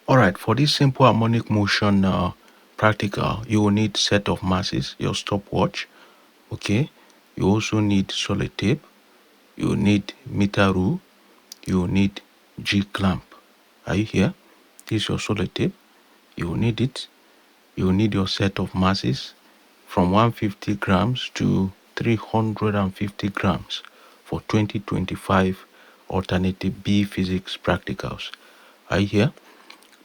Alright, for this simple harmonic motion practical, you will need set of masses, your stopwatch, okay? You also need solid tape, you will need meter rule, you will need G-Clamp. Are you here? This is your solid tape. You will need it. You will need your set of masses from 150 grams to 350 grams for 2025 Alternative B Physics Practicals. Are you here?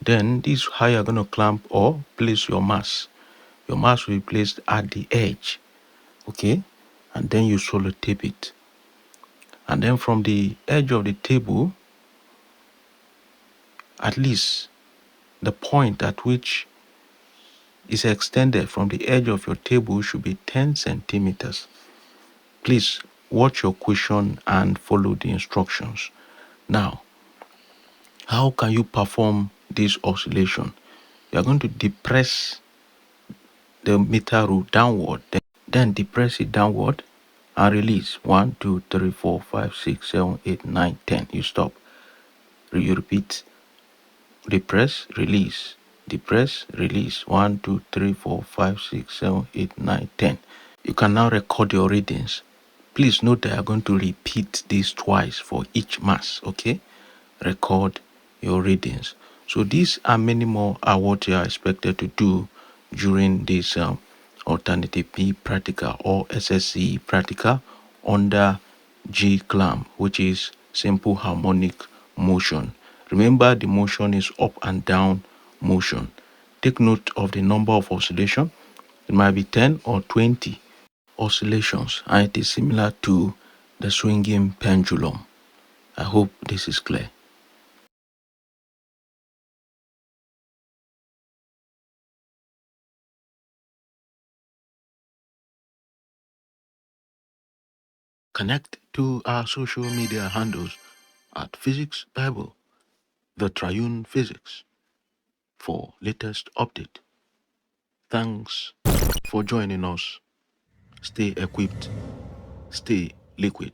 Then this is how you're going to clamp or place your mass. Your mass will be placed at the edge, okay? And then you solid tape it. And then from the edge of the table, at least the point at which is extended from the edge of your table should be 10 centimeters. Please watch your question and follow the instructions. Now, how can you perform this oscillation? You are going to depress the meter rule downward, then depress it downward and release. 1, 2, 3, 4, 5, 6, 7, 8, 9, 10. You stop. You repeat. Depress, release. Depress, release. 1, 2, 3, 4, 5, 6, 7, 8, 9, 10. You can now record your readings. Please note that I'm going to repeat this twice for each mass, okay? Record your readings. So these and many more are what you are expected to do during this Alternative B practical or SSCE practical under G-Clamp, which is simple harmonic motion. Remember, the motion is up and down motion. Take note of the number of oscillation. It might be 10 or 20 oscillations, and it is similar to the swinging pendulum. I hope this is clear. Connect to our social media handles at PhysicsBible, the Triune Physics, for latest update. Thanks for joining us. Stay equipped, stay liquid.